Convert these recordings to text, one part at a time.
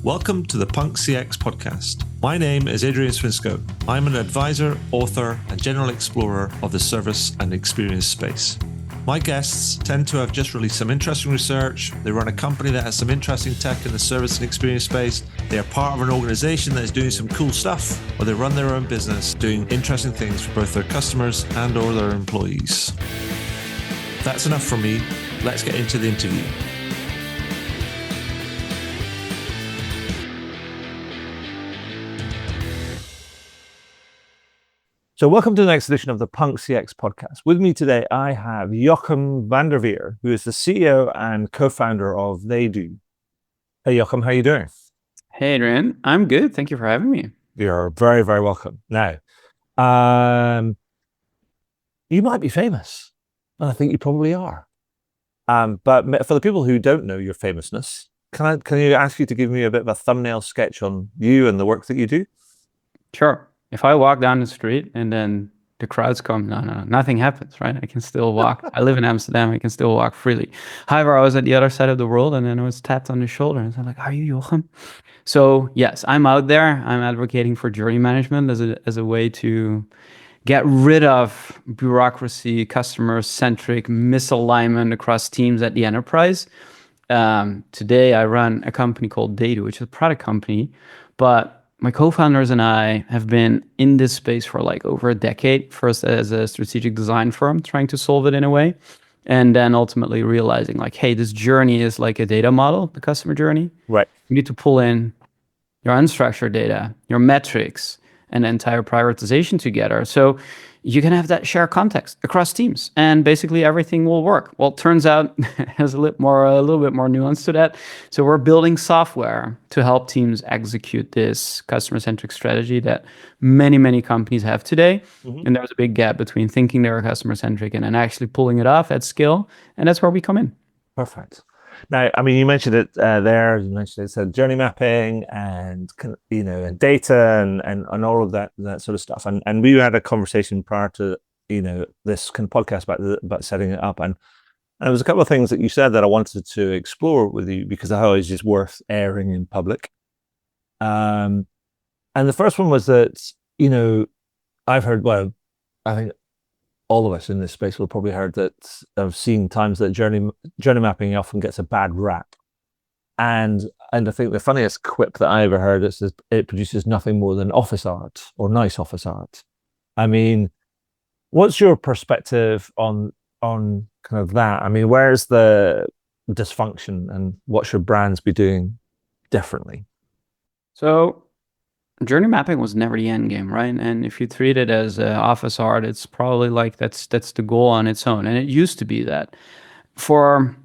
Welcome to the Punk CX podcast. My name is Adrian Swinscoe. I'm an advisor, author, and general explorer of the service and experience space. My guests tend to have just released some interesting research. They run a company that has some interesting tech in the service and experience space. They are part of an organization that is doing some cool stuff, or they run their own business doing interesting things for both their customers and or their employees. That's enough from me. Let's get into the interview. So welcome to the next edition of the Punk CX podcast. With me today, I have Jochem van der Veer, who is the CEO and co-founder of TheyDo. Hey, Jochem, how are you doing? Hey, Adrian. I'm good. Thank you for having me. You're very, very welcome. Now, you might be famous, and I think you probably are. But for the people who don't know your famousness, can you ask you to give me a bit of a thumbnail sketch on you and the work that you do? Sure. If I walk down the street and then the crowds come, no, nothing happens, right? I can still walk. I live in Amsterdam. I can still walk freely. However, I was at the other side of the world and then I was tapped on the shoulder and I'm like, are you Jochem? So yes, I'm out there. I'm advocating for journey management as a way to get rid of bureaucracy, customer-centric misalignment across teams at the enterprise. Today, I run a company called TheyDo, which is a product company, but my co-founders and I have been in this space for like over a decade, first as a strategic design firm, trying to solve it in a way, and then ultimately realizing like, hey, this journey is like a data model, the customer journey. Right. You need to pull in your unstructured data, your metrics, and the entire prioritization together. So you can have that shared context across teams and basically everything will work. Well, it turns out there's a little bit more nuance to that. So we're building software to help teams execute this customer-centric strategy that many companies have today. Mm-hmm. And there's a big gap between thinking they're customer-centric and then actually pulling it off at scale. And that's where we come in. Perfect. Now, I mean, you mentioned it there. You mentioned it said journey mapping and and data and all of that sort of stuff. And we had a conversation prior to this kind of podcast about setting it up. And there was a couple of things that you said that I wanted to explore with you because I always is worth airing in public. And the first one was that I've heard. Well, I think all of us in this space will probably heard that I've seen times that journey mapping often gets a bad rap. And I think the funniest quip that I ever heard is that it produces nothing more than office art or nice office art. I mean, what's your perspective on kind of that? I mean, where's the dysfunction and what should brands be doing differently? So journey mapping was never the end game, right? And if you treat it as office art, it's probably like that's the goal on its own. And it used to be that for,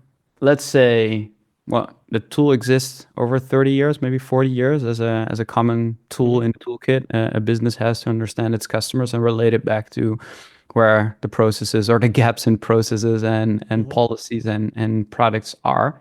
let's say, well, the tool exists over 30 years, maybe 40 years as a common tool in the toolkit. A business has to understand its customers and relate it back to where the processes or the gaps in processes and policies and products are.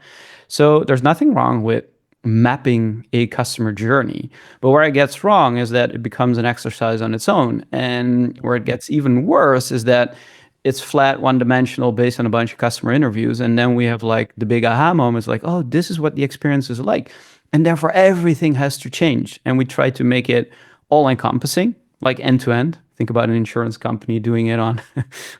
So there's nothing wrong with mapping a customer journey. But where it gets wrong is that it becomes an exercise on its own. And where it gets even worse is that it's flat, one-dimensional based on a bunch of customer interviews. And then we have like the big aha moments like, oh, this is what the experience is like. And therefore everything has to change. And we try to make it all-encompassing, like end-to-end. Think about an insurance company doing it on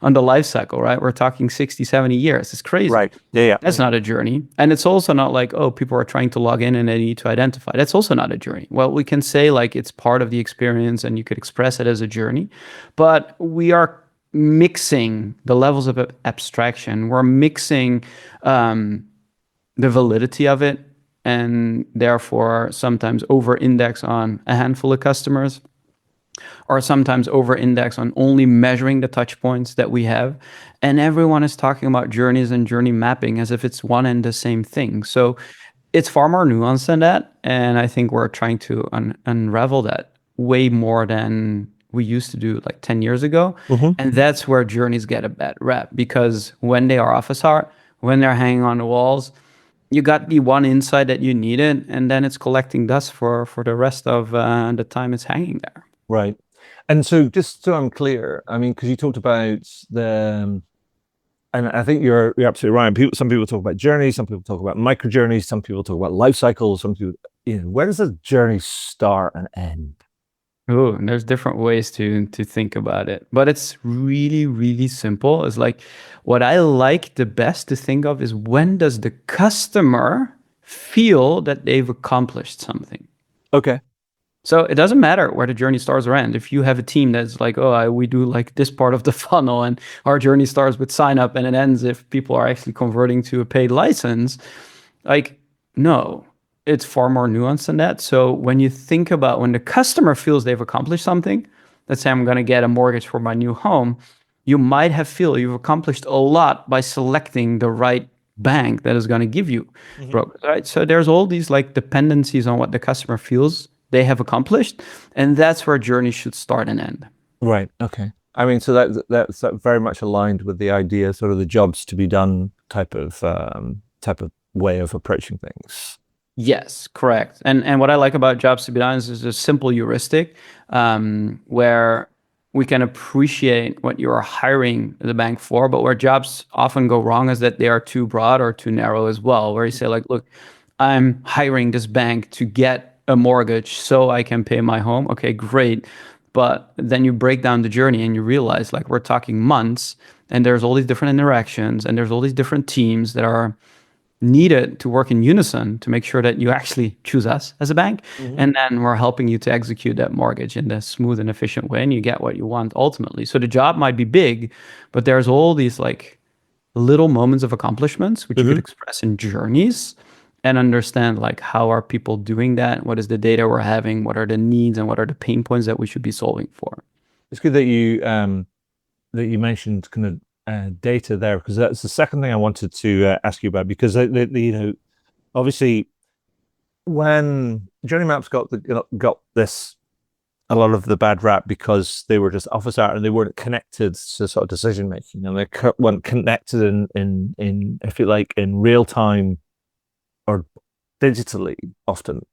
the life cycle, right? We're talking 60, 70 years. It's crazy. Right. Yeah. That's not a journey. And it's also not like, oh, people are trying to log in and they need to identify. That's also not a journey. Well, we can say like it's part of the experience and you could express it as a journey, but we are mixing the levels of abstraction. We're mixing the validity of it and therefore sometimes over-index on a handful of customers, or sometimes over-index on only measuring the touch points that we have. And everyone is talking about journeys and journey mapping as if it's one and the same thing. So it's far more nuanced than that. And I think we're trying to unravel that way more than we used to do like 10 years ago. Mm-hmm. And that's where journeys get a bad rap, because when they are office art, when they're hanging on the walls, you got the one insight that you needed, and then it's collecting dust for the rest of the time it's hanging there. Right. And so just so I'm clear, I mean, because you talked about and I think you're absolutely right. Some people talk about journeys, some people talk about micro journeys, some people talk about life cycles, some people where does a journey start and end? Oh, and there's different ways to think about it, but it's really, really simple. It's like what I like the best to think of is when does the customer feel that they've accomplished something? Okay. So it doesn't matter where the journey starts or ends. If you have a team that's like, oh, we do like this part of the funnel, and our journey starts with sign up and it ends if people are actually converting to a paid license, like, no, it's far more nuanced than that. So when you think about when the customer feels they've accomplished something, let's say I'm going to get a mortgage for my new home, you might have feel you've accomplished a lot by selecting the right bank that is going to give you Mhm. brokers, right? So there's all these like dependencies on what the customer feels they have accomplished, and that's where journey should start and end. Right. Okay. I mean, so that's very much aligned with the idea, sort of the jobs to be done type of way of approaching things. Yes, correct. And what I like about jobs to be done is a simple heuristic where we can appreciate what you are hiring the bank for, but where jobs often go wrong is that they are too broad or too narrow as well. Where you say like, look, I'm hiring this bank to get a mortgage so I can pay my home. Okay, great. But then you break down the journey and you realize like we're talking months and there's all these different interactions and there's all these different teams that are needed to work in unison to make sure that you actually choose us as a bank. Mhm. And then we're helping you to execute that mortgage in the smooth and efficient way. And you get what you want ultimately. So the job might be big, but there's all these like little moments of accomplishments, which you could Mhm. express in journeys and understand like how are people doing that? What is the data we're having? What are the needs and what are the pain points that we should be solving for? It's good that you mentioned kind of data there because that's the second thing I wanted to ask you about because obviously when Journey Maps got this a lot of the bad rap because they were just office art and they weren't connected to sort of decision making and they weren't connected in if you like in real time or digitally often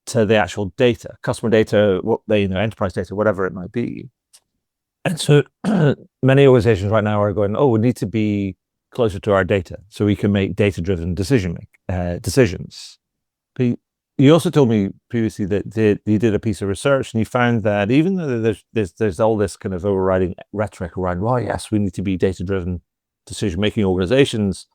to the actual data, customer data, what they enterprise data, whatever it might be. And so many organizations right now are going, oh, we need to be closer to our data so we can make data-driven decisions. But you also told me previously that you did a piece of research and you found that even though there's all this kind of overriding rhetoric around, well, yes, we need to be data-driven decision-making organizations,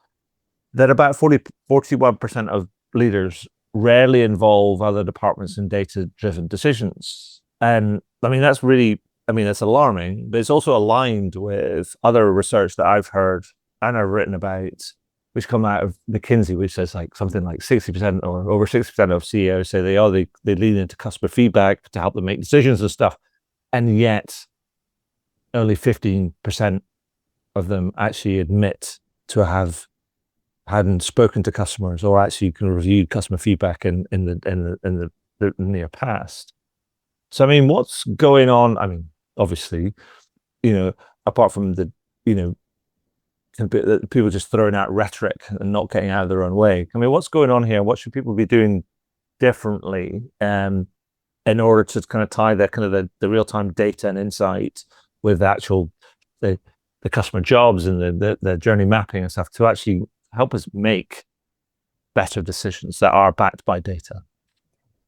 that about 41% of leaders rarely involve other departments in data-driven decisions. And I mean, that's really, I mean, that's alarming, but it's also aligned with other research that I've heard and I've written about, which come out of McKinsey, which says like something like 60% or over 60% of CEOs say they lean into customer feedback to help them make decisions and stuff. And yet only 15% of them actually admit to have hadn't spoken to customers or actually can review customer feedback in the near past. So I mean, what's going on? I mean, obviously, apart from the you know people just throwing out rhetoric and not getting out of their own way. I mean, what's going on here? What should people be doing differently in order to kind of tie that kind of the real time data and insight with the actual the the customer jobs and the journey mapping and stuff to actually help us make better decisions that are backed by data.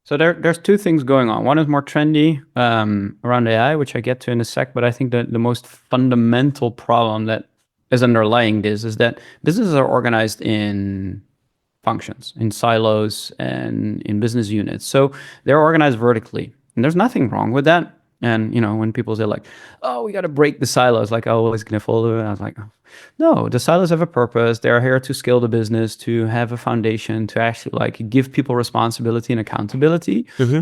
So there's two things going on. One is more trendy around AI, which I get to in a sec. But I think that the most fundamental problem that is underlying this is that businesses are organized in functions, in silos, and in business units. So they're organized vertically, and there's nothing wrong with that. And when people say like, "Oh, we got to break the silos," like I always sniffle, and I was like, no, the silos have a purpose. They're here to scale the business, to have a foundation, to actually like give people responsibility and accountability. Mm-hmm.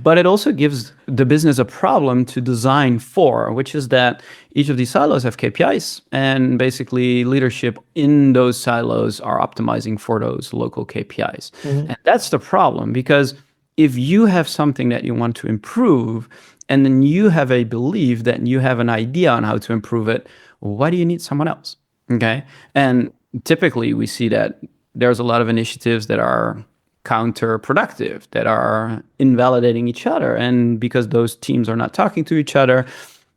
But it also gives the business a problem to design for, which is that each of these silos have KPIs, and basically leadership in those silos are optimizing for those local KPIs. Mm-hmm. And that's the problem because if you have something that you want to improve, and then you have a belief that you have an idea on how to improve it, why do you need someone else? Okay. And typically we see that there's a lot of initiatives that are counterproductive, that are invalidating each other. And because those teams are not talking to each other,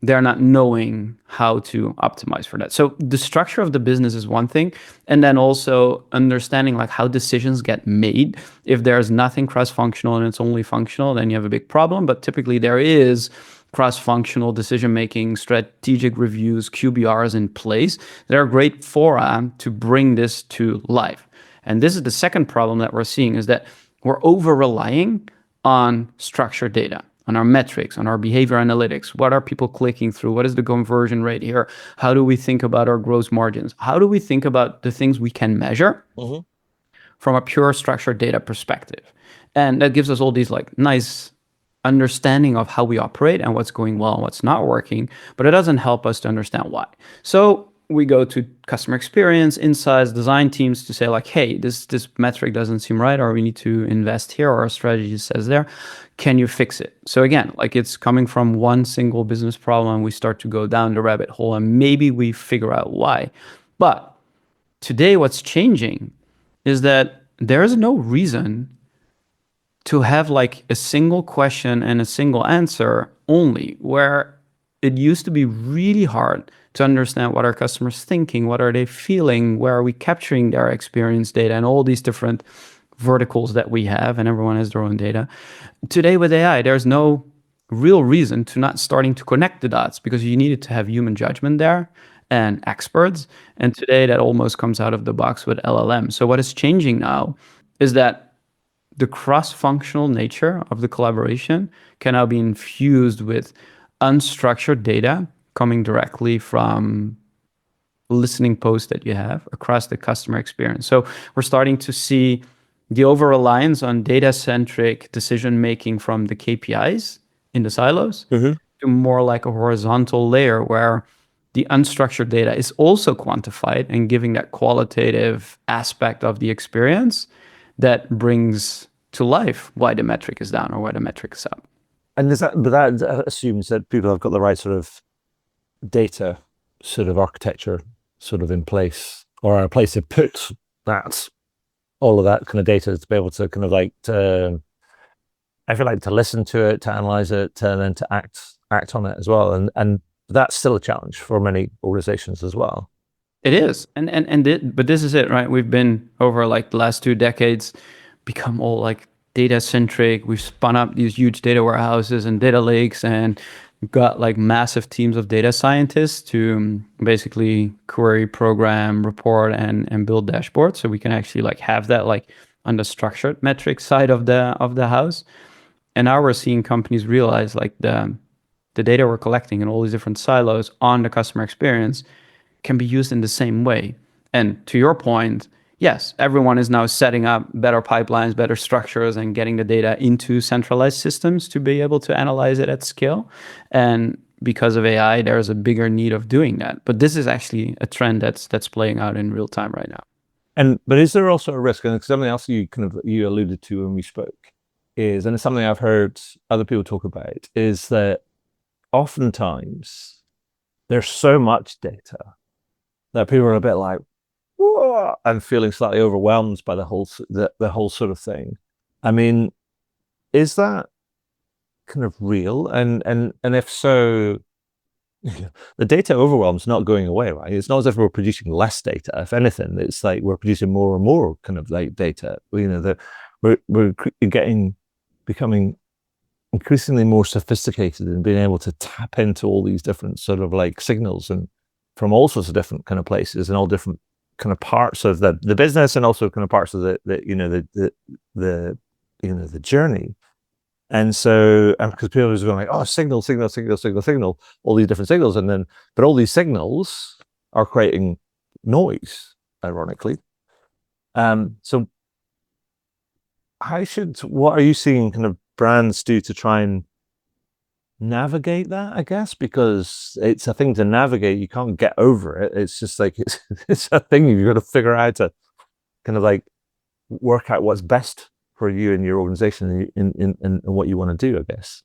they're not knowing how to optimize for that. So the structure of the business is one thing, and then also understanding like how decisions get made. If there's nothing cross-functional and it's only functional, then you have a big problem. But typically there is cross-functional decision-making, strategic reviews, QBRs in place. They're great fora to bring this to life. And this is the second problem that we're seeing, is that we're over-relying on structured data, on our metrics, on our behavior analytics. What are people clicking through? What is the conversion rate here? How do we think about our gross margins? How do we think about the things we can measure from a pure structured data perspective? And that gives us all these like nice understanding of how we operate and what's going well and what's not working, but it doesn't help us to understand why. So we go to customer experience, insights, design teams to say like, hey, this metric doesn't seem right, or we need to invest here, or our strategy says there. Can you fix it? So again, like it's coming from one single business problem. We start to go down the rabbit hole and maybe we figure out why. But today what's changing is that there is no reason to have like a single question and a single answer only, where it used to be really hard to understand what our customers thinking, what are they feeling, where are we capturing their experience data, and all these different verticals that we have, and everyone has their own data. Today with AI, there's no real reason to not starting to connect the dots, because you needed to have human judgment there and experts. And today that almost comes out of the box with LLM. So what is changing now is that the cross-functional nature of the collaboration can now be infused with unstructured data coming directly from listening posts that you have across the customer experience. So we're starting to see the over-reliance on data-centric decision-making from the KPIs in the silos to more like a horizontal layer where the unstructured data is also quantified and giving that qualitative aspect of the experience that brings to life why the metric is down or why the metric is up. And but that assumes that people have got the right sort of data sort of architecture sort of in place, or a place to put that, all of that kind of data, to be able to kind of like I feel like to listen to it, to analyze it, and then to act on it as well. And that's still a challenge for many organizations as well. It is. But this is it, right? We've been over like the last 2 decades become all like data centric. We've spun up these huge data warehouses and data lakes, and we've got like massive teams of data scientists to basically query, program, report, and build dashboards. So we can actually like have that like on the structured metric side of the house. And now we're seeing companies realize like the data we're collecting in all these different silos on the customer experience can be used in the same way. And to your point, yes, everyone is now setting up better pipelines, better structures, and getting the data into centralized systems to be able to analyze it at scale. And because of AI, there's a bigger need of doing that. But this is actually a trend that's playing out in real time right now. But is there also a risk? And something else you alluded to when we spoke is, and it's something I've heard other people talk about, is that oftentimes there's so much data that people are a bit like, whoa, and feeling slightly overwhelmed by the whole sort of thing. I mean, is that kind of real? And if so, the data overwhelm's not going away, right? It's not as if we're producing less data. If anything, it's like we're producing more and more kind of like data. You know, that we're becoming increasingly more sophisticated in being able to tap into all these different sort of like signals, and from all sorts of different kind of places and all different kind of parts of the business, and also kind of parts of the journey. And so, and because people are going like, oh, signal, all these different signals, but all these signals are creating noise, ironically. So what are you seeing kind of brands do to try and navigate that, I guess? Because it's a thing to navigate. You can't get over it. It's just like, it's a thing you've got to figure out to kind of like work out what's best for you and your organization and what you want to do, I guess.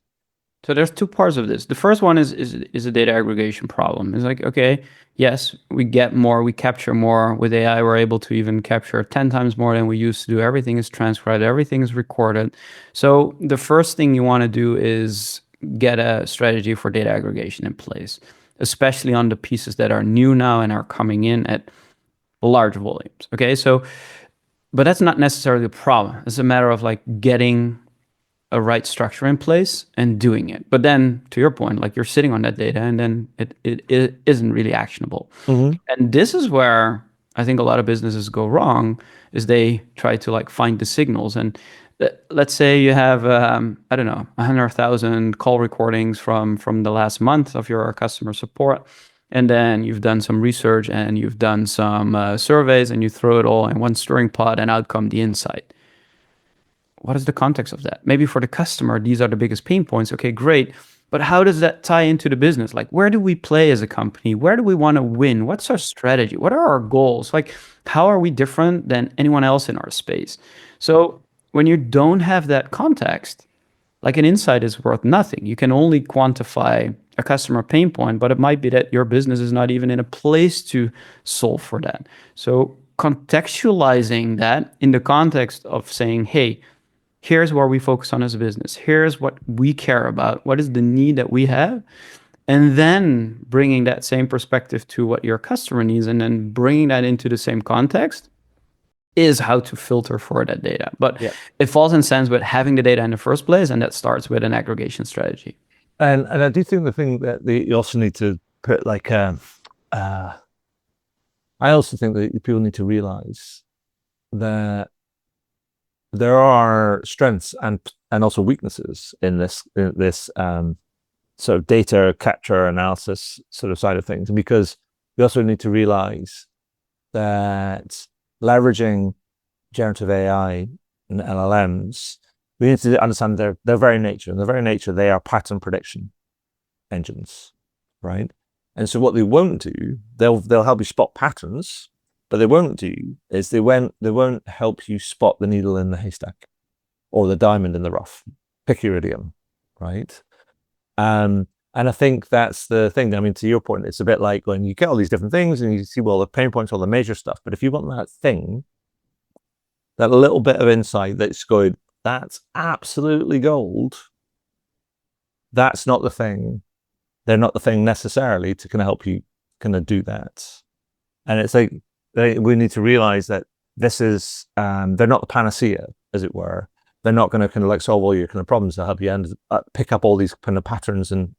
So there's 2 parts of this. The first one is a data aggregation problem. It's like, okay, yes, we get more, we capture more. With AI, we're able to even capture 10 times more than we used to do. Everything is transcribed, everything is recorded. So the first thing you want to do is get a strategy for data aggregation in place, especially on the pieces that are new now and are coming in at large volumes. Okay, so but that's not necessarily the problem. It's a matter of like getting a right structure in place and doing it. But then to your point, like you're sitting on that data and then it isn't really actionable. Mm-hmm. And this is where I think a lot of businesses go wrong is they try to like find the signals. And let's say you have, I don't know, 100,000 call recordings from the last month of your customer support. And then you've done some research and you've done some surveys and you throw it all in one stirring pot and out come the insight. What is the context of that? Maybe for the customer, these are the biggest pain points. Okay, great. But how does that tie into the business? Like, where do we play as a company? Where do we want to win? What's our strategy? What are our goals? Like, how are we different than anyone else in our space? So, when you don't have that context, like an insight is worth nothing. You can only quantify a customer pain point, but it might be that your business is not even in a place to solve for that. So, contextualizing that in the context of saying, hey, here's where we focus on as a business. Here's what we care about. What is the need that we have? And then bringing that same perspective to what your customer needs and then bringing that into the same context is how to filter for that data. But Yeah. it falls in sense with having the data in the first place, and that starts with an aggregation strategy. And I do think the thing that you also need to put like I also think that people need to realize that there are strengths and also weaknesses in this sort of data capture analysis sort of side of things, because we also need to realize that leveraging generative AI and LLMs, we need to understand their very nature. And their very nature, they are pattern prediction engines, right? And so what they won't do, they'll help you spot patterns, but they won't do is they won't help you spot the needle in the haystack or the diamond in the rough. Pick your idiom, right? And I think that's the thing. I mean, to your point, it's a bit like when you get all these different things and you see, well, the pain points, all the major stuff. But if you want that thing, that little bit of insight that's going, that's absolutely gold, that's not the thing. They're not the thing necessarily to kind of help you kind of do that. And it's like, we need to realize that this is, they're not the panacea, as it were. They're not going to kind of like solve all your kind of problems. They'll help you and pick up all these kind of patterns and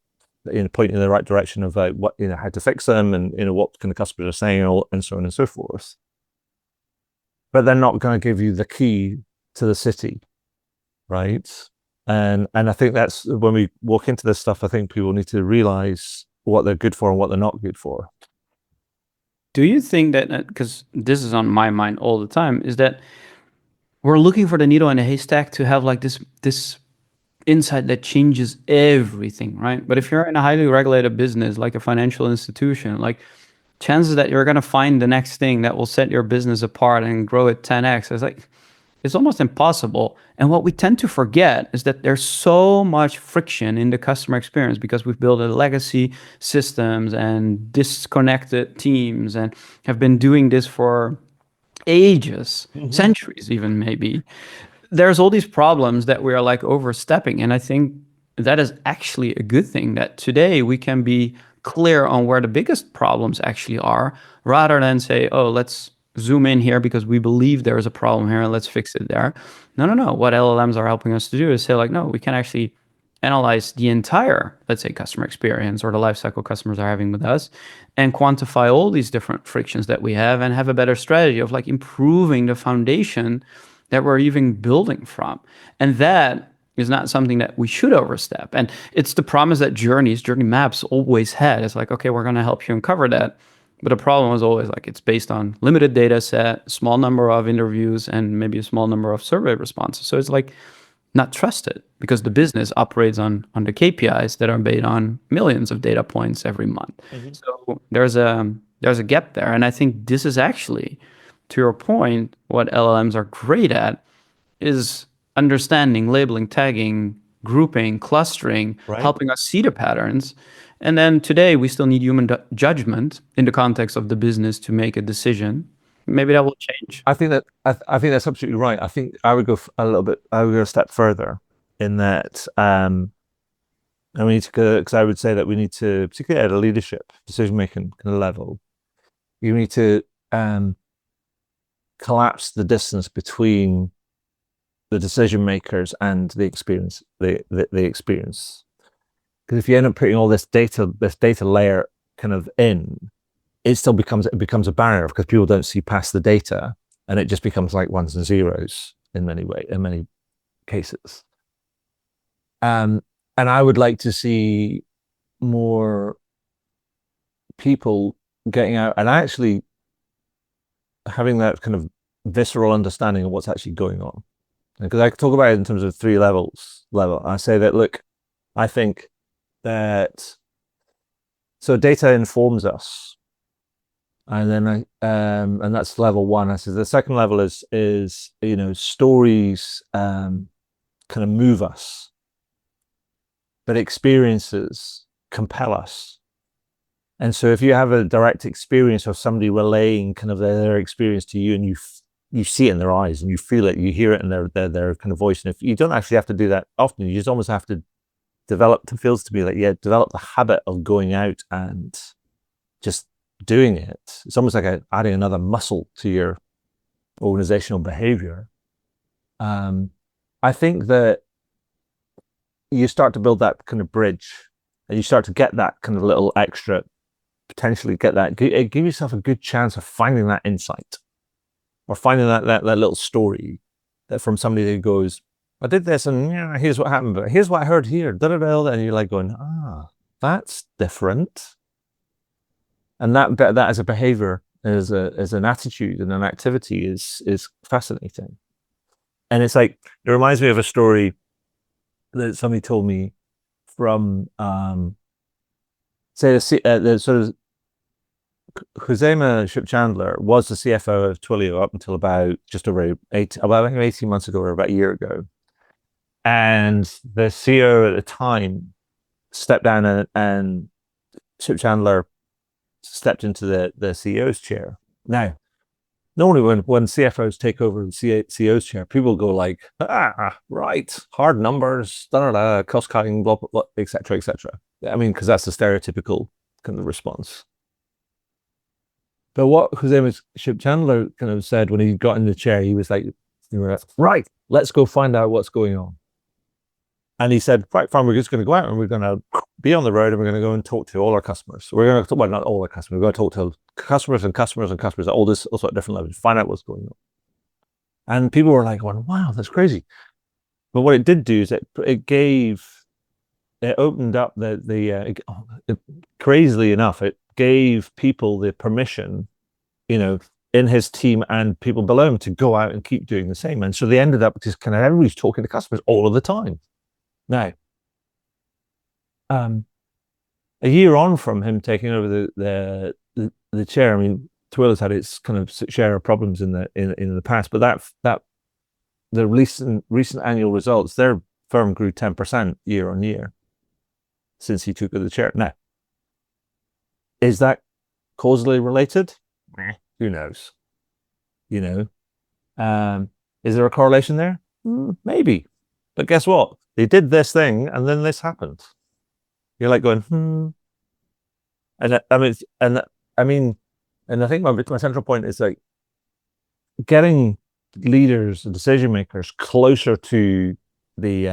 point in the right direction of what, how to fix them and what kind of customers are saying and so on and so forth. But they're not going to give you the key to the city, right? And I think that's when we walk into this stuff, I think people need to realize what they're good for and what they're not good for. Do you think that, because this is on my mind all the time, is that we're looking for the needle in a haystack to have like this insight that changes everything, right? But if you're in a highly regulated business, like a financial institution, like chances that you're going to find the next thing that will set your business apart and grow it 10x, it's almost impossible. And what we tend to forget is that there's so much friction in the customer experience because we've built a legacy systems and disconnected teams and have been doing this for ages, centuries even maybe. There's all these problems that we are like overstepping. And I think that is actually a good thing that today we can be clear on where the biggest problems actually are rather than say, oh, let's zoom in here because we believe there is a problem here and let's fix it there. No. What LLMs are helping us to do is say like, no, we can actually analyze the entire, let's say, customer experience or the life cycle customers are having with us and quantify all these different frictions that we have and have a better strategy of like improving the foundation that we're even building from. And that is not something that we should overstep. And it's the promise that journey maps always had. It's like, okay, we're going to help you uncover that. But the problem was always like it's based on limited data set, small number of interviews, and maybe a small number of survey responses. So it's like not trusted because the business operates on the KPIs that are based on millions of data points every month. So there's a gap there. And I think this is actually, to your point, what LLMs are great at is understanding, labeling, tagging, grouping, clustering, Right. helping us see the patterns. And then today we still need human judgment in the context of the business to make a decision. Maybe that will change. I think that I think that's absolutely right. I think I would go a little bit. I would go a step further in that And we need to, because I would say that we need to, particularly at a leadership decision making kind of level, you need to collapse the distance between the decision makers and the experience, the experience. Because if you end up putting all this data layer kind of in, it becomes a barrier because people don't see past the data, and it just becomes like ones and zeros in many cases. And I would like to see more people getting out and actually having that kind of visceral understanding of what's actually going on. Because I talk about it in terms of three levels. I say that, look, I think that so data informs us, and then and that's level one. I said the second level is stories kind of move us, but experiences compel us. And so if you have a direct experience of somebody relaying kind of their experience to you, and you see it in their eyes and you feel it, you hear it in their kind of voice. And if you don't actually have to do that often, you just almost have to develop, it feels to me like, develop the habit of going out and just doing it. It's almost like adding another muscle to your organizational behavior. I think that you start to build that kind of bridge, and you start to get that kind of little extra, potentially get that, give yourself a good chance of finding that insight, or finding that little story that from somebody who goes, I did this and yeah, here's what happened, but here's what I heard here, and you're like going, that's different. And that as a behavior, as an attitude and an activity is fascinating. And it's like, it reminds me of a story that somebody told me from say the sort of Jochem Shipchandler was the CFO of Twilio up until about 18 months ago, or about a year ago. And the CEO at the time stepped down, and Shipchandler stepped into the CEO's chair. Now, normally when CFOs take over the CEO's chair, people go like, right, hard numbers, cost cutting, blah, blah, blah, et cetera, et cetera. I mean, because that's the stereotypical kind of response. But what Jochem Shipchandler kind of said when he got in the chair, he was like, right, let's go find out what's going on. And he said, right, fine, we're just going to go out and we're going to be on the road and we're going to go and talk to all our customers. So we're going to talk about, not all our customers, we're going to talk to customers and customers and customers at all sorts of different levels, find out what's going on. And people were like, going, wow, that's crazy. But what it did do is it opened up crazily enough, it gave people the permission, in his team and people below him, to go out and keep doing the same. And so they ended up just kind of, everybody's talking to customers all of the time. Now, a year on from him taking over the chair, I mean, Twilio's had its kind of share of problems in the past, but that the recent annual results, their firm grew 10% year on year since he took the chair. Now, is that causally related? Who knows? Is there a correlation there? Maybe. But guess what? They did this thing and then this happened. You're like going, And I think my central point is like getting leaders and decision makers closer to the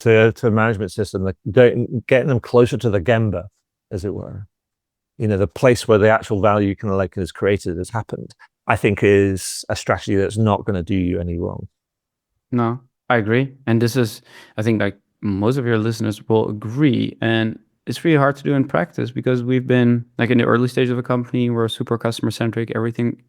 to a management system, like getting them closer to the gemba, as it were. The place where the actual value kind of like is created, has happened, I think is a strategy that's not going to do you any wrong. No, I agree. And this is, I think, like most of your listeners will agree. And it's really hard to do in practice because we've been like in the early stage of a company, we're super customer centric. Everything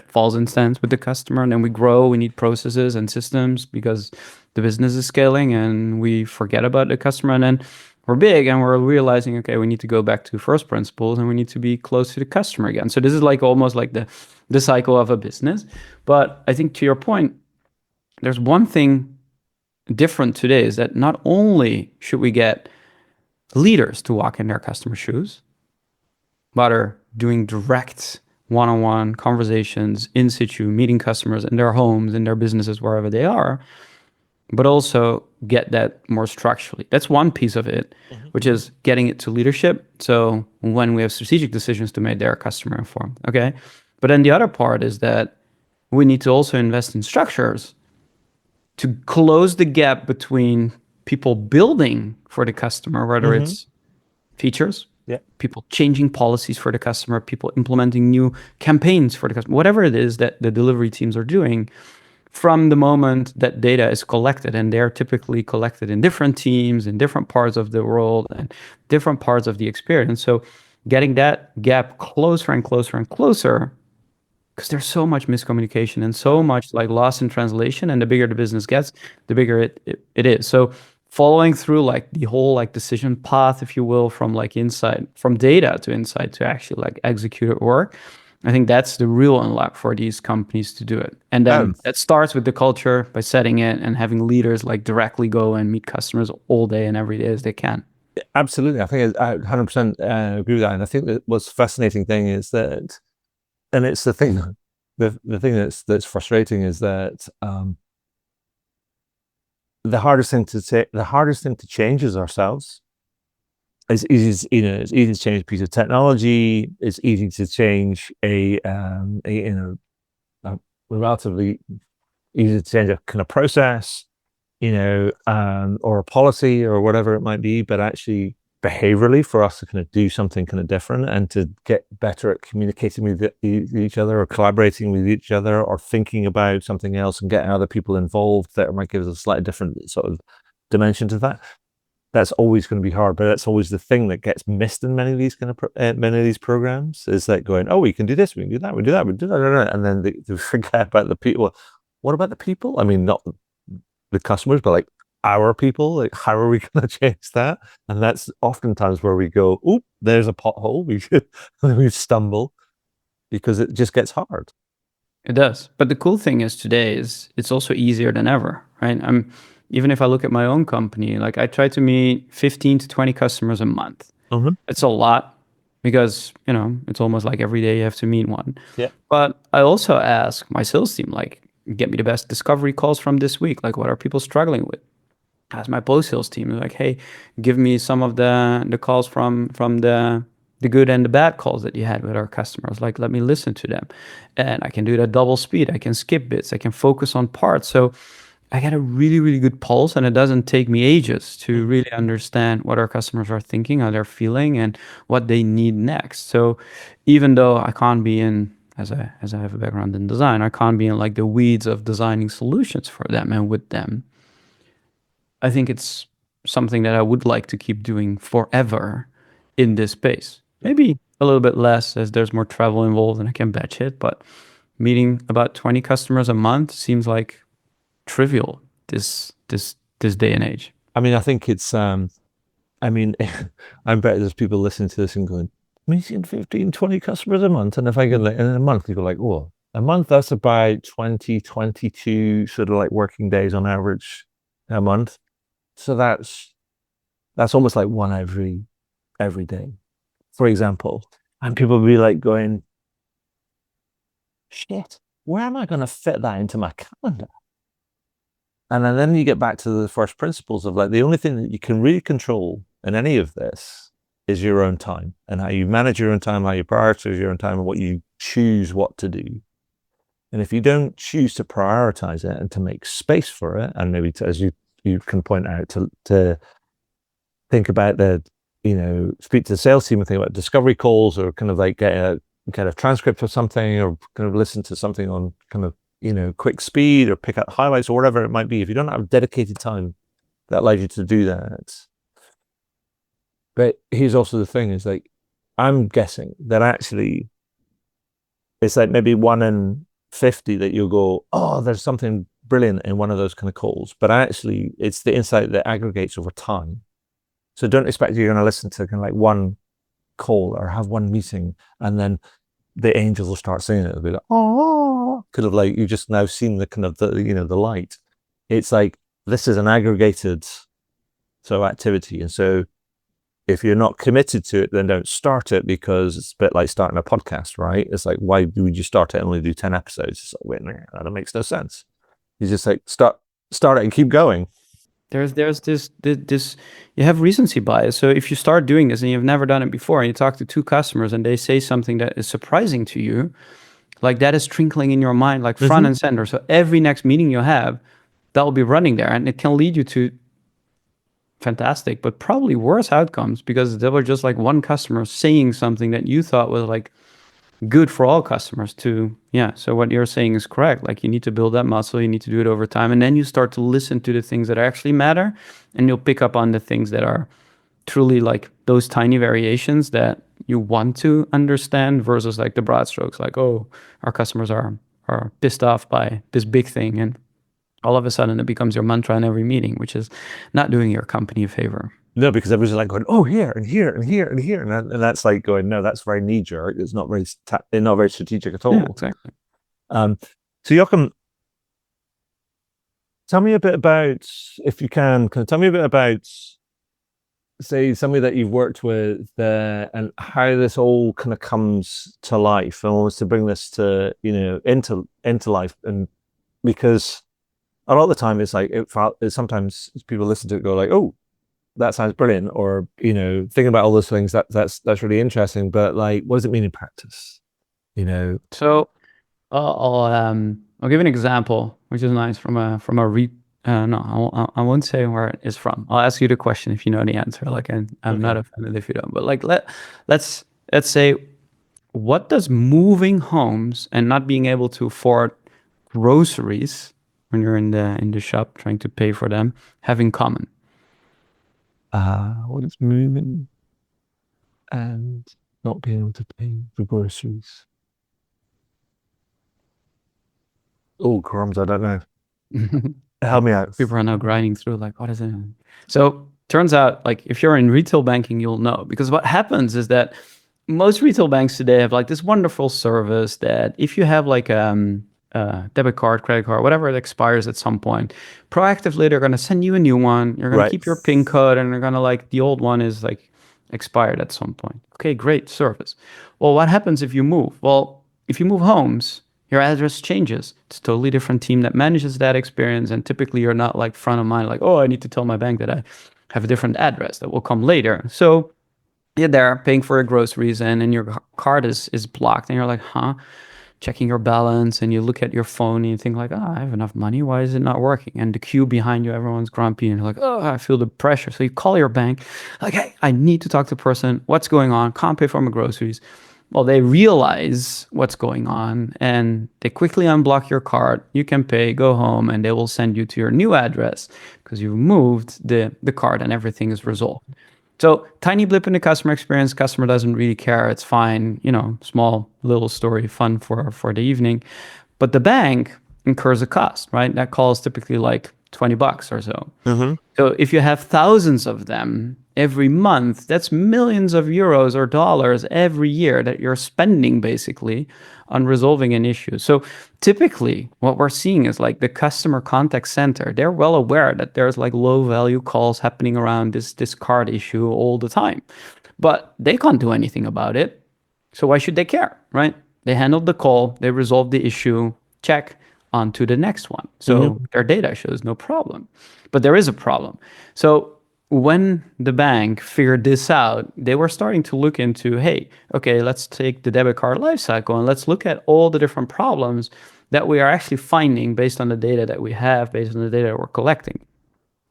falls in stance with the customer. And then we grow, we need processes and systems because the business is scaling, and we forget about the customer. And then we're big and we're realizing, okay, we need to go back to first principles and we need to be close to the customer again. So this is like almost like the cycle of a business. But I think to your point, there's one thing different today, is that not only should we get leaders to walk in their customer shoes, but are doing direct one-on-one conversations in situ, meeting customers in their homes, in their businesses, wherever they are. but also get that more structurally. That's one piece of it, which is getting it to leadership. So when we have strategic decisions to make, they're customer informed. Okay. But then the other part is that we need to also invest in structures to close the gap between people building for the customer, whether it's features, Yeah. people changing policies for the customer, people implementing new campaigns for the customer, whatever it is that the delivery teams are doing, from the moment that data is collected. And they're typically collected in different teams in different parts of the world and different parts of the experience. So getting that gap closer and closer and closer, because there's so much miscommunication and so much like loss in translation, and the bigger the business gets, the bigger it is. So following through like the whole like decision path, if you will, from like insight, from data to insight to actually like execute it work, I think that's the real unlock for these companies to do it. And then that starts with the culture by setting it and having leaders like directly go and meet customers all day and every day as they can. Absolutely. I think I 100% agree with that. And I think that what's fascinating thing is that, and it's the thing, the thing that's frustrating is that the hardest thing to change is ourselves. It's easy, it's easy to change a piece of technology. It's easy to change a relatively easy to change a kind of process, or a policy or whatever it might be. But actually, behaviorally, for us to kind of do something kind of different and to get better at communicating with each other or collaborating with each other or thinking about something else and getting other people involved, that might give us a slightly different sort of dimension to that. That's always going to be hard, but that's always the thing that gets missed in many of these many of these programs, is like going, oh, we can do this, we can do that, we do that, we do that, and then they forget about the people. What about the people? I mean, not the customers, but like our people. Like, how are we going to change that? And that's oftentimes where we go, oh, there's a pothole. We stumble because it just gets hard. It does. But the cool thing is today is it's also easier than ever, right? Even if I look at my own company, like I try to meet 15 to 20 customers a month. It's a lot because, it's almost like every day you have to meet one. Yeah. But I also ask my sales team, like, get me the best discovery calls from this week. Like, what are people struggling with? Ask my post sales team, like, hey, give me some of the calls from the good and the bad calls that you had with our customers. Like, let me listen to them. And I can do that double speed. I can skip bits. I can focus on parts. So I get a really, really good pulse, and it doesn't take me ages to really understand what our customers are thinking, how they're feeling, and what they need next. So even though I can't be in, as I have a background in design, I can't be in like the weeds of designing solutions for them and with them. I think it's something that I would like to keep doing forever in this space. Maybe a little bit less as there's more travel involved and I can batch it, but meeting about 20 customers a month seems like trivial this day and age. I mean, I think it's I mean, I bet there's people listening to this and going, meeting 15, 20 customers a month. And if I get like in a month, you go like, oh, a month, that's about 20, 22 sort of like working days on average a month. So that's almost like one every day, for example. And people will be like going, shit, where am I going to fit that into my calendar? And then you get back to the first principles of like, the only thing that you can really control in any of this is your own time and how you manage your own time, how you prioritize your own time, and what you choose what to do. And if you don't choose to prioritize it and to make space for it, and maybe to, as you can point out, to think about speak to the sales team and think about discovery calls, or kind of like get a kind of transcript of something, or kind of listen to something on kind of, quick speed, or pick up highlights or whatever it might be. If you don't have dedicated time that allows you to do that. But here's also the thing is like, I'm guessing that actually it's like maybe 1 in 50 that you'll go, oh, there's something brilliant in one of those kind of calls. But actually it's the insight that aggregates over time. So don't expect you're going to listen to kind of like one call or have one meeting and then the angels will start singing it. It'll be like, oh, kind of like you've just now seen the kind of the light. It's like, this is an aggregated activity. And so if you're not committed to it, then don't start it, because it's a bit like starting a podcast, right? It's like, why would you start it and only do 10 episodes? It's like, wait, that makes no sense. You just like start start it and keep going. There's this you have recency bias. So if you start doing this and you've never done it before, and you talk to two customers and they say something that is surprising to you, like that is twinkling in your mind like front Hmm. and center. So every next meeting you have, that will be running there, and it can lead you to fantastic, but probably worse outcomes because there were just like one customer saying something that you thought was like good for all customers to, yeah. So what you're saying is correct. Like you need to build that muscle, you need to do it over time, and then you start to listen to the things that actually matter, and you'll pick up on the things that are truly like those tiny variations that you want to understand versus like the broad strokes, like, oh, our customers are pissed off by this big thing, and all of a sudden it becomes your mantra in every meeting, which is not doing your company a favor. No, because everyone's like going, oh, here and here and here and here, and that's like going, no, that's very knee jerk. It's not very not very strategic at Yeah, all. exactly. Um, so Joachim, tell me a bit about, if you can tell me a bit about, say, somebody that you've worked with, and how this all kind of comes to life, and wants to bring this to, into life, and because a lot of the time it's like sometimes people listen to it and go like, oh, that sounds brilliant, or thinking about all those things, that's really interesting, but like, what does it mean in practice? You know. So I'll give an example, which is nice from a re. No, I won't say where it is from. I'll ask you the question if you know the answer. Like, I'm not Okay. offended if you don't. But like, let's say, what does moving homes and not being able to afford groceries when you're in the shop trying to pay for them have in common? What is moving and not being able to pay for groceries? Oh, crumbs, I don't know. Help me out. People are now grinding through like, what is it? So turns out, like, if you're in retail banking, you'll know, because what happens is that most retail banks today have like this wonderful service that if you have like debit card, credit card, whatever, it expires at some point, proactively they're going to send you a new one. You're going to Right. keep your PIN code, and they're going to like the old one is like expired at some point. Okay, great service. Well, what happens if you move? Well, if you move homes, your address changes. It's a totally different team that manages that experience, and typically you're not like front of mind, like, oh, I need to tell my bank that I have a different address that will come later. So you're there paying for your groceries, and then your card is blocked, and you're like, huh? Checking your balance, and you look at your phone and you think like, oh, I have enough money. Why is it not working? And the queue behind you, everyone's grumpy, and you're like, oh, I feel the pressure. So you call your bank, like, hey, I need to talk to the person. What's going on? Can't pay for my groceries. Well, they realize what's going on, and they quickly unblock your card. You can pay, go home, and they will send you to your new address because you moved the card, and everything is resolved. So tiny blip in the customer experience. Customer doesn't really care. It's fine. Small little story, fun for the evening. But the bank incurs a cost, right? That call is typically like $20 or so. Mm-hmm. So if you have thousands of them every month, that's millions of euros or dollars every year that you're spending basically on resolving an issue. So typically what we're seeing is like the customer contact center, they're well aware that there's like low value calls happening around this card issue all the time, but they can't do anything about it. So why should they care, right? They handled the call, they resolved the issue, check, on to the next one. So Mm-hmm. their data shows no problem. But there is a problem. So when the bank figured this out, they were starting to look into, hey, okay, let's take the debit card lifecycle and let's look at all the different problems that we are actually finding based on the data that we have, based on the data that we're collecting.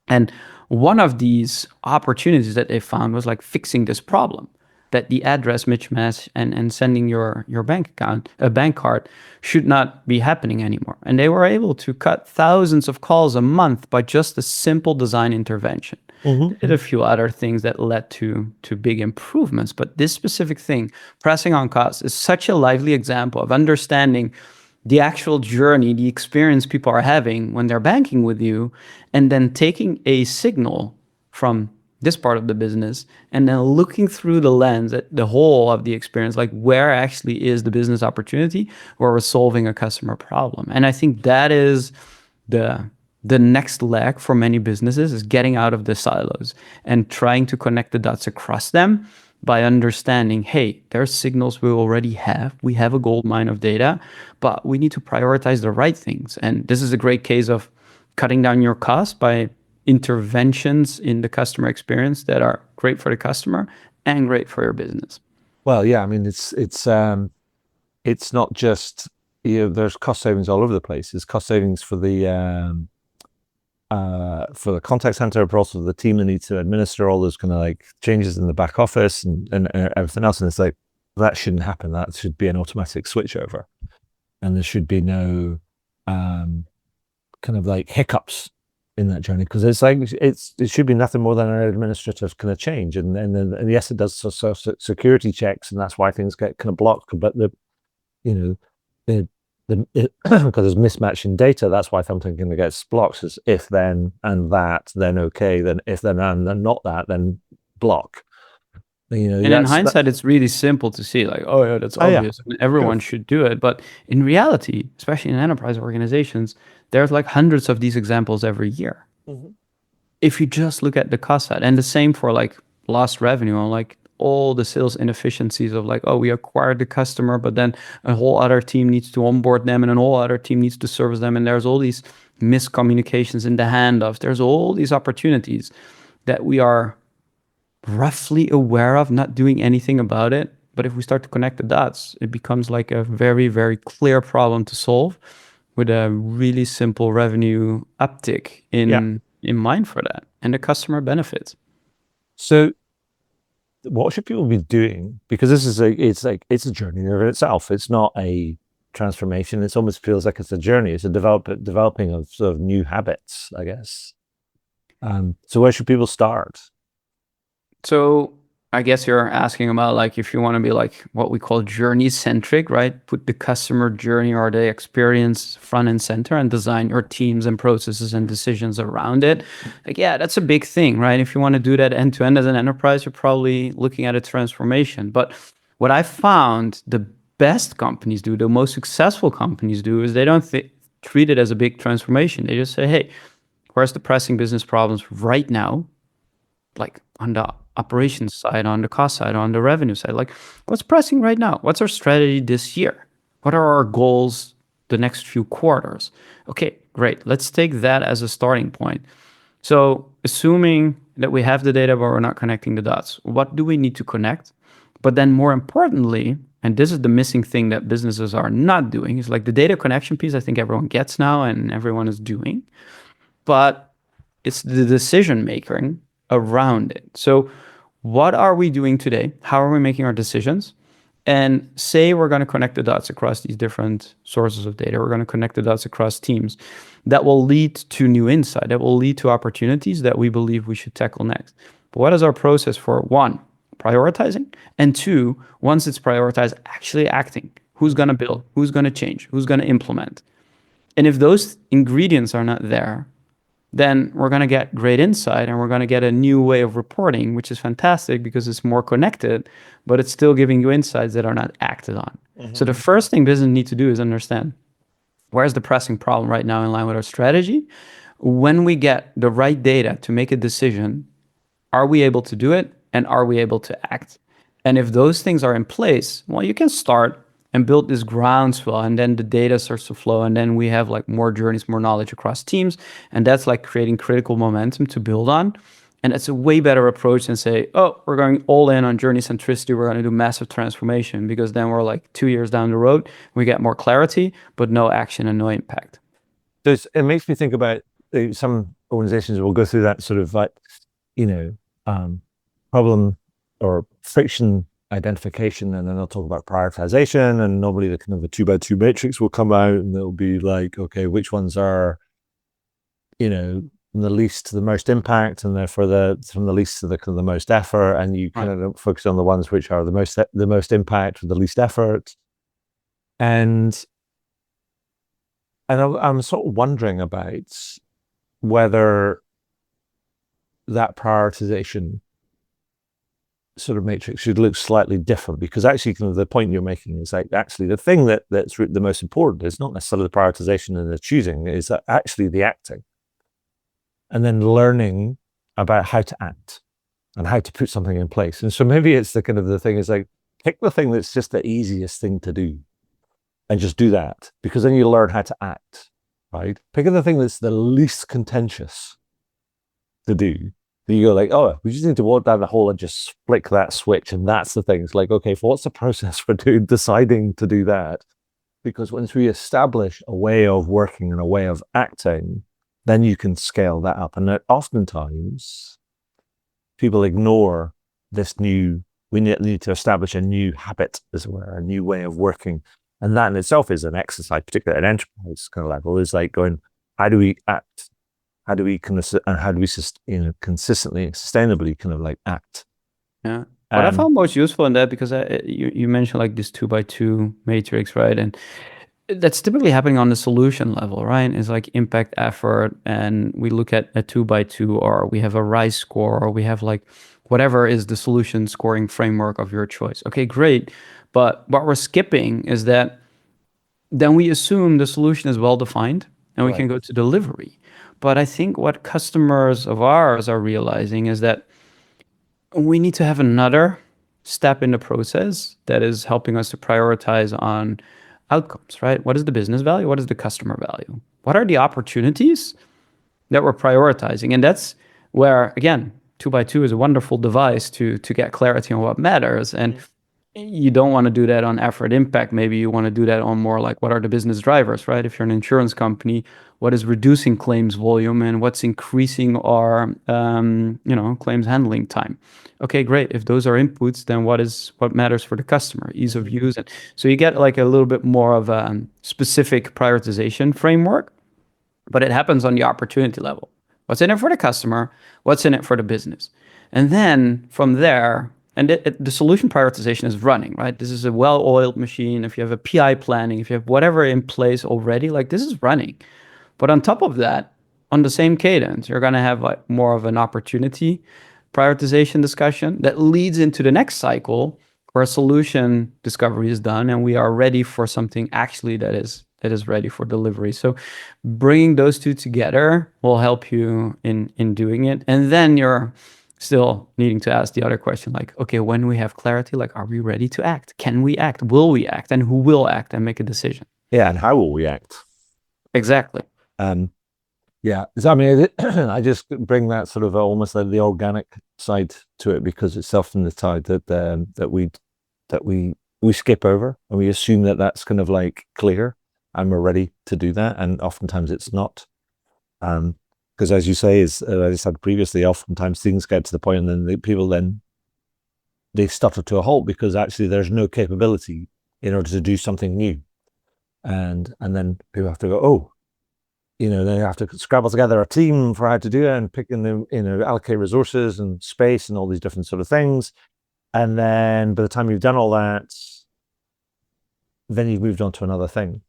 And one of these opportunities that they found was like fixing this problem, that the address mismatch and sending your bank account, a bank card, should not be happening anymore. And they were able to cut thousands of calls a month by just a simple design intervention. They did Mm-hmm. a few other things that led to big improvements, but this specific thing, pressing on costs, is such a lively example of understanding the actual journey, the experience people are having when they're banking with you, and then taking a signal from this part of the business and then looking through the lens at the whole of the experience, like where actually is the business opportunity where we're solving a customer problem. And I think that is the the next leg for many businesses is getting out of the silos and trying to connect the dots across them by understanding, hey, there's signals we already have. We have a gold mine of data, but we need to prioritize the right things. And this is a great case of cutting down your costs by interventions in the customer experience that are great for the customer and great for your business. Well, yeah, I mean, it's not just, there's cost savings all over the place. There's cost savings for the contact center, but also the team that needs to administer all those kind of like changes in the back office and everything else. And it's like, that shouldn't happen. That should be an automatic switchover, and there should be no kind of like hiccups in that journey, because it's like it should be nothing more than an administrative kind of change. And yes, it does security checks, and that's why things get kind of blocked. But because there's mismatch in data, that's why something kind of gets blocked. Is if then and that, then okay, then if then and then not that, then block. And in hindsight, it's really simple to see, like, oh yeah, that's obvious. Yeah. Everyone should do it. But in reality, especially in enterprise organizations, there's like hundreds of these examples every year. Mm-hmm. If you just look at the cost side, and the same for like lost revenue on like all the sales inefficiencies of like, oh, we acquired the customer, but then a whole other team needs to onboard them and a whole other team needs to service them. And there's all these miscommunications in the handoff. There's all these opportunities that we are roughly aware of, not doing anything about it. But if we start to connect the dots, it becomes like a very, very clear problem to solve with a really simple revenue uptick in mind for that, and the customer benefits. So what should people be doing? Because this is it's a journey in itself. It's not a transformation. It almost feels like it's a journey. It's a developing of sort of new habits, I guess. So where should people start? So I guess you're asking about like if you want to be like what we call journey centric, right? Put the customer journey or the experience front and center and design your teams and processes and decisions around it. Like, yeah, that's a big thing, right? If you want to do that end to end as an enterprise, you're probably looking at a transformation. But what I found the best companies do, the most successful companies do, is they don't treat it as a big transformation. They just say, hey, where's the pressing business problems right now? Like on the operations side, on the cost side, on the revenue side, like what's pressing right now? What's our strategy this year? What are our goals the next few quarters? Okay, great. Let's take that as a starting point. So assuming that we have the data, but we're not connecting the dots, what do we need to connect? But then more importantly, and this is the missing thing that businesses are not doing, is like the data connection piece, I think everyone gets now and everyone is doing, but it's the decision making around it. So what are we doing today? How are we making our decisions? And say we're going to connect the dots across these different sources of data. We're going to connect the dots across teams. That will lead to new insight. That will lead to opportunities that we believe we should tackle next. But what is our process for, one, prioritizing, and two, once it's prioritized, actually acting? Who's going to build? Who's going to change? Who's going to implement? And if those ingredients are not there, then we're going to get great insight and we're going to get a new way of reporting, which is fantastic because it's more connected, but it's still giving you insights that are not acted on. Mm-hmm. So the first thing business need to do is understand where's the pressing problem right now in line with our strategy. When we get the right data to make a decision, are we able to do it and are we able to act? And if those things are in place, well, you can start and build this groundswell, and then the data starts to flow, and then we have like more journeys, more knowledge across teams, and that's like creating critical momentum to build on. And it's a way better approach than say, oh, we're going all in on journey centricity, we're going to do massive transformation, because then we're like 2 years down the road, we get more clarity, but no action and no impact. So it makes me think about some organizations will go through that sort of like, problem or friction identification, and then they'll talk about prioritization, and normally the kind of a 2x2 matrix will come out, and it'll be like, okay, which ones are, from the least to the most impact, and therefore from the least to the kind of the most effort, and you kind of focus on the ones which are the most impact with the least effort. And I'm sort of wondering about whether that prioritization sort of matrix should look slightly different, because actually kind of the point you're making is like actually the thing that's the most important is not necessarily the prioritization and the choosing, is that actually the acting, and then learning about how to act and how to put something in place. And so maybe it's the kind of the thing is like, pick the thing that's just the easiest thing to do and just do that, because then you learn how to act. right? Pick the thing that's the least contentious to do. You go like, oh, we just need to walk down the hall and just flick that switch, and that's the thing. It's like, okay, for what's the process for deciding to do that? Because once we establish a way of working and a way of acting, then you can scale that up. And oftentimes people ignore this new, we need to establish a new habit, as it were, a new way of working. And that in itself is an exercise, particularly at enterprise kind of level, is like going, how do we act? How do we and how do we consistently and sustainably kind of like act? Yeah. What I found most useful in that, because you mentioned like this 2x2 matrix, right? And that's typically happening on the solution level, right? It's like impact, effort, and we look at a 2x2, or we have a RISE score, or we have like whatever is the solution scoring framework of your choice. Okay, great. But what we're skipping is that then we assume the solution is well defined and we can go to delivery. But I think what customers of ours are realizing is that we need to have another step in the process that is helping us to prioritize on outcomes, right? What is the business value? What is the customer value? What are the opportunities that we're prioritizing? And that's where, again, 2x2 is a wonderful device to get clarity on what matters. And you don't want to do that on effort impact. Maybe you want to do that on more like, what are the business drivers, right? If you're an insurance company, what is reducing claims volume and what's increasing our claims handling time? Okay, great. If those are inputs, then what matters for the customer? Ease of use. And so you get like a little bit more of a specific prioritization framework, but it happens on the opportunity level. What's in it for the customer? What's in it for the business? And then from there, and the solution prioritization is running, right? This is a well-oiled machine. If you have a PI planning, if you have whatever in place already, like this is running. But on top of that, on the same cadence, you're going to have like more of an opportunity prioritization discussion that leads into the next cycle where solution discovery is done and we are ready for something actually that is ready for delivery. So bringing those two together will help you in doing it. And then you're still needing to ask the other question, like, okay, when we have clarity, like, are we ready to act? Can we act? Will we act? And who will act and make a decision? Yeah, and how will we act? Exactly. Yeah, so, I mean, I just bring that sort of almost like the organic side to it, because it's often the side that we skip over, and we assume that that's kind of like clear and we're ready to do that, and oftentimes it's not. Because as you say, as I said previously, oftentimes things get to the point and then people they stutter to a halt because actually there's no capability in order to do something new, and then people have to go, oh, they have to scrabble together a team for how to do it and pick in the allocate resources and space and all these different sort of things, and then by the time you've done all that, then you've moved on to another thing,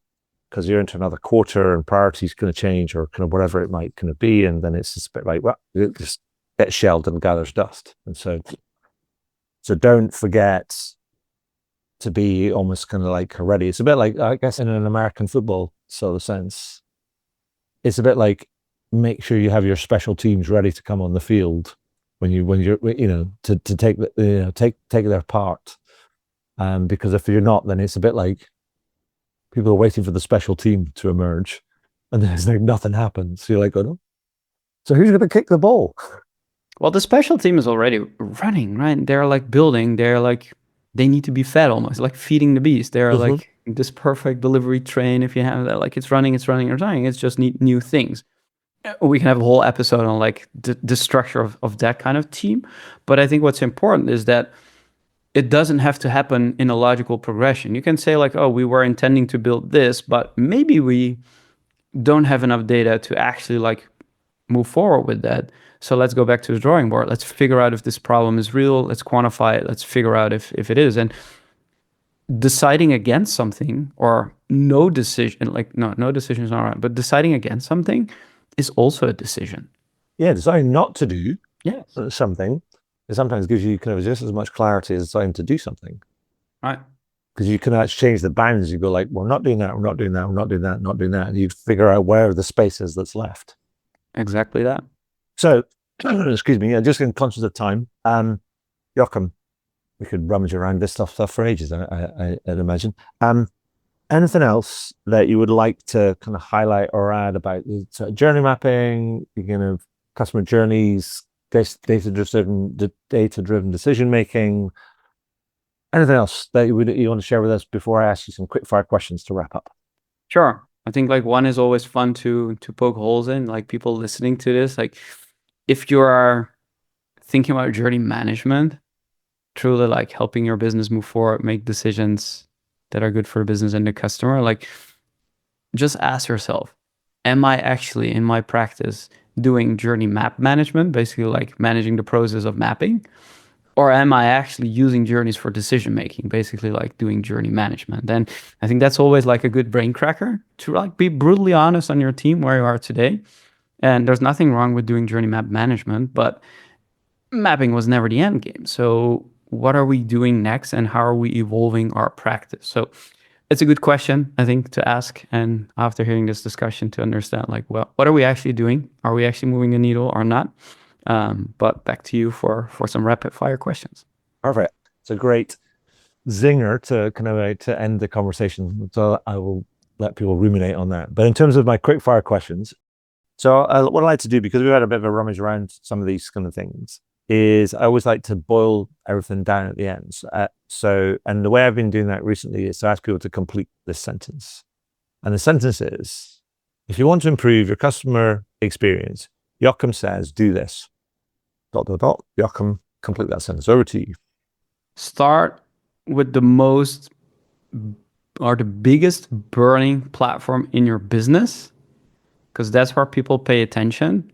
because you're into another quarter and priorities going to change, or kind of whatever it might kind of be. And then it's just a bit like, well, it just gets shelled and gathers dust. And so don't forget to be almost kind of like ready. It's a bit like, I guess, in an American football sort of sense, it's a bit like, make sure you have your special teams ready to come on the field when you're to take their part. Because if you're not, then it's a bit like people are waiting for the special team to emerge, and then it's like nothing happens. So you're like, oh no. So who's going to kick the ball? Well, the special team is already running, right? They're like building. They need to be fed, almost like feeding the beast. They're like this perfect delivery train. If you have that, like it's running. It's just need new things. We can have a whole episode on like the structure of that kind of team. But I think what's important is that it doesn't have to happen in a logical progression. You can say like, oh, we were intending to build this, but maybe we don't have enough data to actually like move forward with that. So let's go back to the drawing board. Let's figure out if this problem is real. Let's quantify it. Let's figure out if it is. And deciding against something, or no decision, like no decision is not right, but deciding against something is also a decision. Yeah, deciding not to do something, it sometimes gives you kind of just as much clarity as deciding to do something. Right. Because you can actually change the bounds. You go like, well, we're not doing that, we're not doing that, we're not doing that, not doing that. And you figure out where the space is that's left. Exactly that. So, excuse me, just in conscious of time, Jochem, we could rummage around this stuff for ages, I'd imagine. Anything else that you would like to kind of highlight or add about journey mapping, customer journeys, data-driven decision making? Anything else that you want to share with us before I ask you some quick fire questions to wrap up? Sure. I think like one is always fun to poke holes in, like people listening to this. Like if you are thinking about journey management, truly like helping your business move forward, make decisions that are good for the business and the customer, like just ask yourself, am I actually in my practice doing journey map management, basically like managing the process of mapping? Or am I actually using journeys for decision making, basically like doing journey management? And I think that's always like a good brain cracker to like be brutally honest on your team where you are today. And there's nothing wrong with doing journey map management, but mapping was never the end game. So what are we doing next and how are we evolving our practice? So it's a good question, I think, to ask. And after hearing this discussion, to understand like, well, what are we actually doing? Are we actually moving the needle or not? But back to you for some rapid fire questions. Perfect. It's a great zinger to end the conversation. So I will let people ruminate on that. But in terms of my quick fire questions, so what I like to do, because we've had a bit of a rummage around some of these kind of things, is I always like to boil everything down at the end. And the way I've been doing that recently is to ask people to complete this sentence. And the sentence is, if you want to improve your customer experience, Jochem says, do this. ... Jochem, complete that sentence. Over to you. Start with the most or the biggest burning platform in your business, because that's where people pay attention.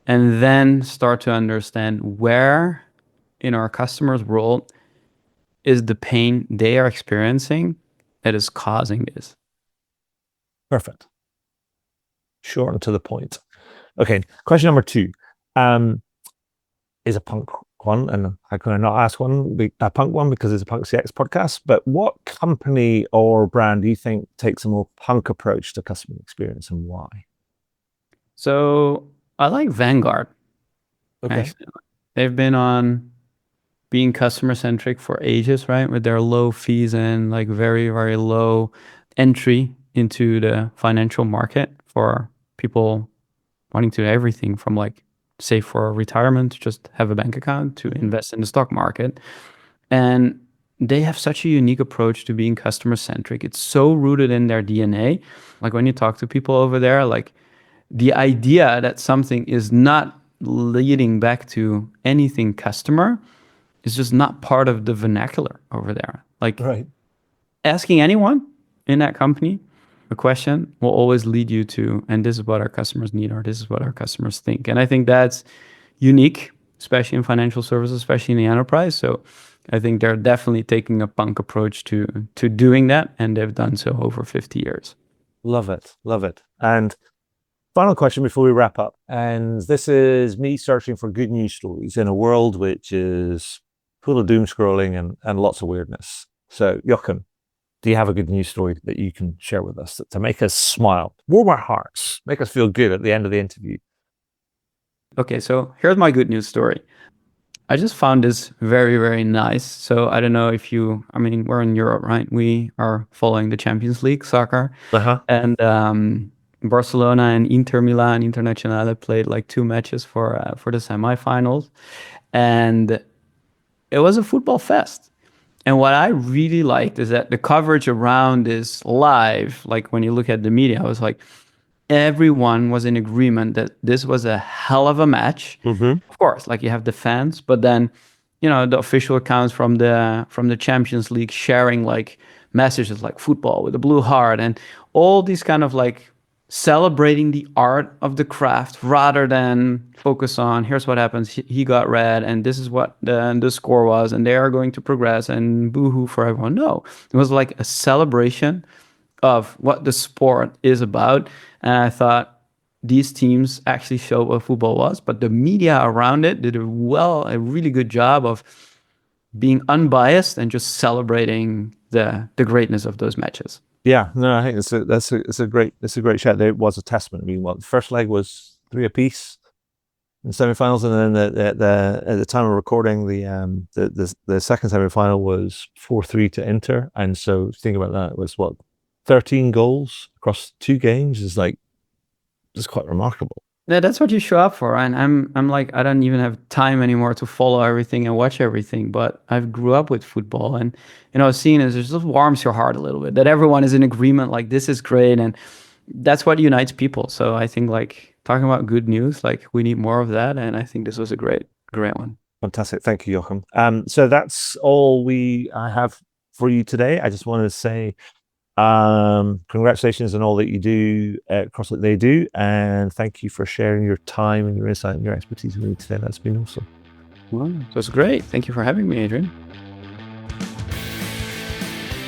And then start to understand where in our customers' world is the pain they are experiencing that is causing this. Perfect. Short and to the point. Okay, question number 2 is a punk one, and how can I not ask a punk one, because it's a Punk CX podcast. But what company or brand do you think takes a more punk approach to customer experience, and why? So I like Vanguard. Okay. Actually, they've been on being customer centric for ages, right? With their low fees and like very, very low entry into the financial market for people wanting to do everything from like save for retirement, to just have a bank account, to invest in the stock market. And they have such a unique approach to being customer centric. It's so rooted in their DNA. Like when you talk to people over there, like the idea that something is not leading back to anything customer is just not part of the vernacular over there. Like Right. asking anyone in that company a question will always lead you to, and this is what our customers need, or this is what our customers think. And I think that's unique, especially in financial services, especially in the enterprise. So I think they're definitely taking a punk approach to doing that, and they've done so over 50 years. Love it. Love it. And final question before we wrap up. And this is me searching for good news stories in a world which is full of doom scrolling and lots of weirdness. So, Jochem, do you have a good news story that you can share with us to make us smile, warm our hearts, make us feel good at the end of the interview? Okay, so here's my good news story. I just found this very, very nice. So I don't know if I mean, we're in Europe, right? We are following the Champions League soccer. Uh-huh. And Barcelona and Inter Milan Internazionale played like 2 matches for the semifinals. And it was a football fest. And what I really liked is that the coverage around this live, like when you look at the media, I was like, everyone was in agreement that this was a hell of a match. Mm-hmm. Of course, like you have the fans, but then, the official accounts from the Champions League sharing like messages like football with a blue heart and all these kind of like celebrating the art of the craft rather than focus on here's what happens, he got red and this is what the score was and they are going to progress and boohoo for everyone. No, it was like a celebration of what the sport is about. And I thought these teams actually showed what football was, but the media around it did a really good job of being unbiased and just celebrating the greatness of those matches. Yeah, no, I think it's a great shout. It was a testament. I mean, the first leg was 3 apiece in semifinals, and then at the time of recording, the second semifinal was 4-3 to Inter. And so think about that, it was what, 13 goals across 2 games is quite remarkable. Yeah, that's what you show up for. And I'm like, I don't even have time anymore to follow everything and watch everything. But I've grew up with football, and seeing it just warms your heart a little bit that everyone is in agreement. Like, this is great, and that's what unites people. So I think, like, talking about good news, like, we need more of that. And I think this was a great one. Fantastic. Thank you, Jochem. So that's all I have for you today. I just wanted to say congratulations on all that you do at Cross What They Do, and thank you for sharing your time and your insight and your expertise with me today. That's been awesome. Well, that's great. Thank you for having me, Adrian.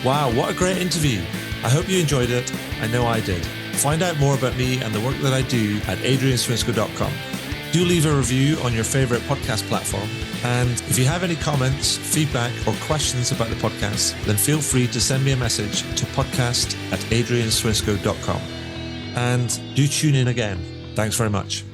Wow, what a great interview. I hope you enjoyed it. I know I did. Find out more about me and the work that I do at adrianswinscoe.com. Do leave a review on your favorite podcast platform. And if you have any comments, feedback, or questions about the podcast, then feel free to send me a message to podcast@adrianswinscoe.com. And do tune in again. Thanks very much.